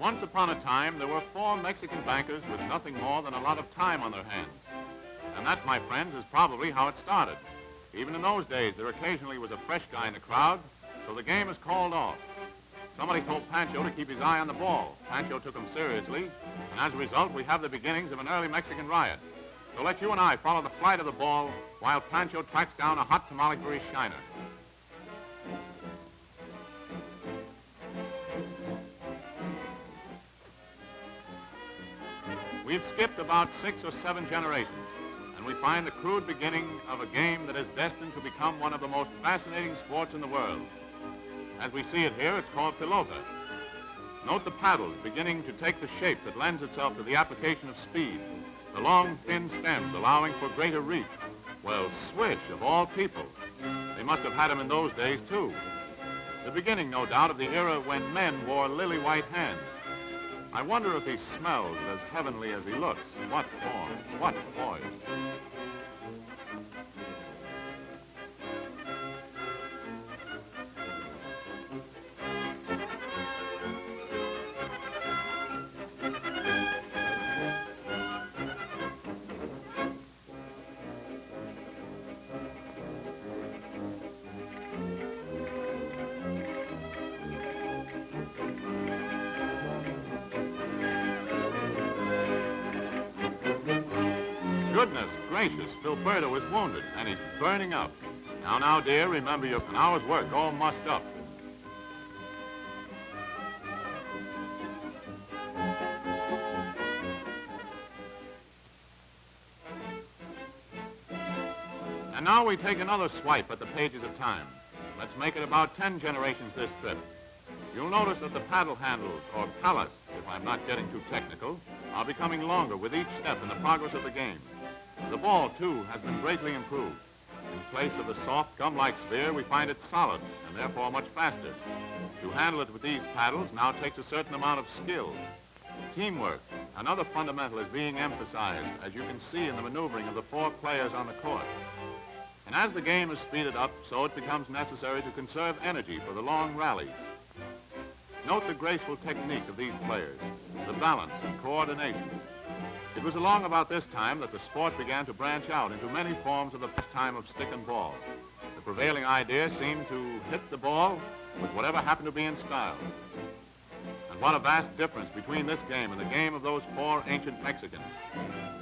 Once upon a time, there were 4 Mexican bankers with nothing more than a lot of time on their hands. And that, my friends, is probably how it started. Even in those days, there occasionally was a fresh guy in the crowd, so the game is called off. Somebody told Pancho to keep his eye on the ball. Pancho took him seriously, and as a result, we have the beginnings of an early Mexican riot. So let you and I follow the flight of the ball while Pancho tracks down a hot tamale for his shiner. We've skipped about 6 or 7 generations, and we find the crude beginning of a game that is destined to become one of the most fascinating sports in the world. As we see it here, it's called Pelota. Note the paddles beginning to take the shape that lends itself to the application of speed, the long, thin stems allowing for greater reach. Well, swish, of all people. They must have had them in those days, too. The beginning, no doubt, of the era when men wore lily-white hands. I wonder if he smells as heavenly as he looks. What form, what poise. Goodness gracious, Pilota is wounded, and he's burning up. Now, dear, remember you're an hour's work all mussed up. And now we take another swipe at the pages of time. Let's make it about 10 generations this trip. You'll notice that the paddle handles, or palas, if I'm not getting too technical, are becoming longer with each step in the progress of the game. The ball, too, has been greatly improved. In place of the soft, gum-like sphere, we find it solid and therefore much faster. To handle it with these paddles now takes a certain amount of skill. Teamwork, another fundamental, is being emphasized, as you can see in the maneuvering of the 4 players on the court. And as the game is speeded up, so it becomes necessary to conserve energy for the long rallies. Note the graceful technique of these players, the balance and coordination. It was along about this time that the sport began to branch out into many forms of the pastime of stick and ball. The prevailing idea seemed to hit the ball with whatever happened to be in style. And what a vast difference between this game and the game of those 4 ancient Mexicans.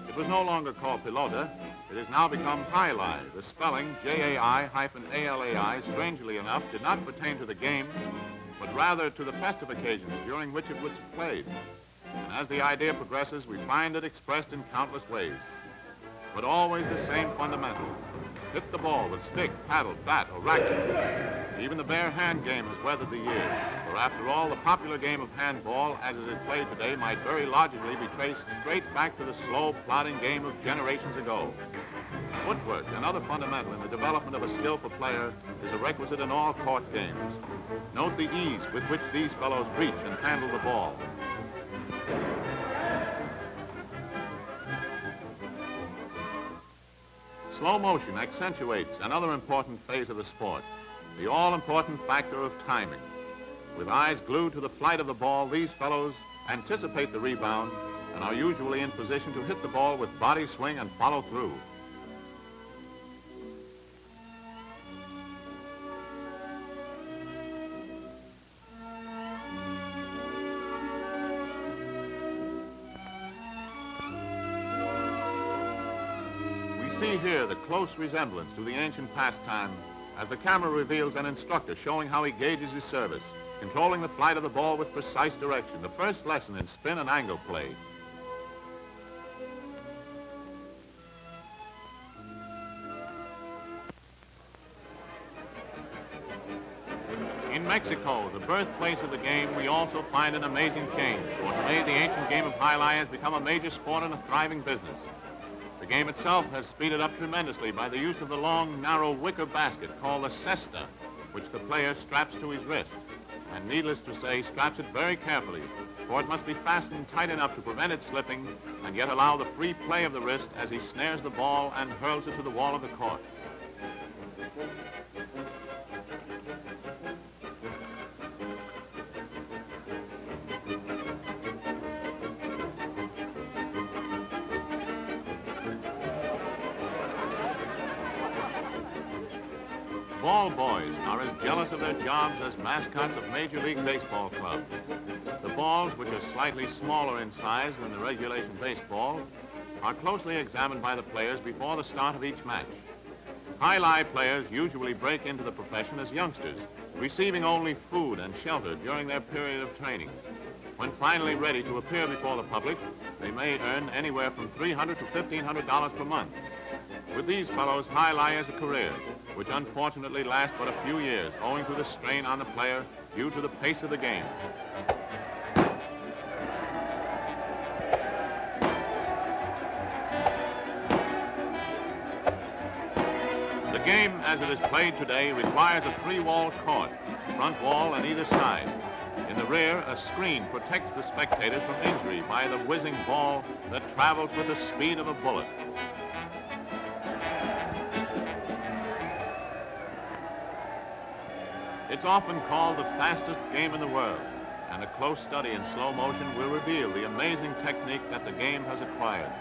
It was no longer called Pilota. It has now become Highli. The spelling, Jai-alai, strangely enough, did not pertain to the games, but rather to the festive occasions during which it was played. And as the idea progresses, we find it expressed in countless ways. But always the same fundamental. Hit the ball with stick, paddle, bat, or racket. Even the bare hand game has weathered the years. For after all, the popular game of handball, as it is played today, might very logically be traced straight back to the slow, plodding game of generations ago. Footwork, another fundamental in the development of a skillful player, is a requisite in all court games. Note the ease with which these fellows reach and handle the ball. Slow motion accentuates another important phase of the sport, the all-important factor of timing. With eyes glued to the flight of the ball, these fellows anticipate the rebound and are usually in position to hit the ball with body swing and follow through. See here the close resemblance to the ancient pastime as the camera reveals an instructor showing how he gauges his service, controlling the flight of the ball with precise direction, the first lesson in spin and angle play. In Mexico, the birthplace of the game, we also find an amazing change, for today the ancient game of Highli has become a major sport and a thriving business. The game itself has speeded up tremendously by the use of the long, narrow wicker basket called the sesta, which the player straps to his wrist. And needless to say, straps it very carefully, for it must be fastened tight enough to prevent it slipping and yet allow the free play of the wrist as he snares the ball and hurls it to the wall of the court. ball boys are as jealous of their jobs as mascots of Major League Baseball clubs. The balls, which are slightly smaller in size than the regulation baseball, are closely examined by the players before the start of each match. Highli players usually break into the profession as youngsters, receiving only food and shelter during their period of training. When finally ready to appear before the public, they may earn anywhere from $300 to $1,500 per month. With these fellows, Highli is a career, which unfortunately lasts but a few years, owing to the strain on the player due to the pace of the game. The game, as it is played today, requires a three-wall court, front wall on either side. In the rear, a screen protects the spectators from injury by the whizzing ball that travels with the speed of a bullet. It's often called the fastest game in the world, and a close study in slow motion will reveal the amazing technique that the game has acquired.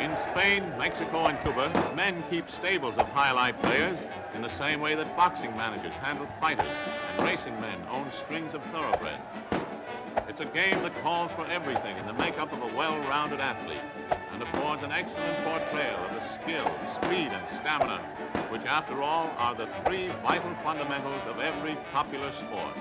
In Spain, Mexico, and Cuba, men keep stables of Highli players in the same way that boxing managers handle fighters and racing men own strings of thoroughbreds. It's a game that calls for everything in the makeup of a well-rounded athlete and affords an excellent portrayal of the skill, speed, and stamina, which, after all, are the three vital fundamentals of every popular sport.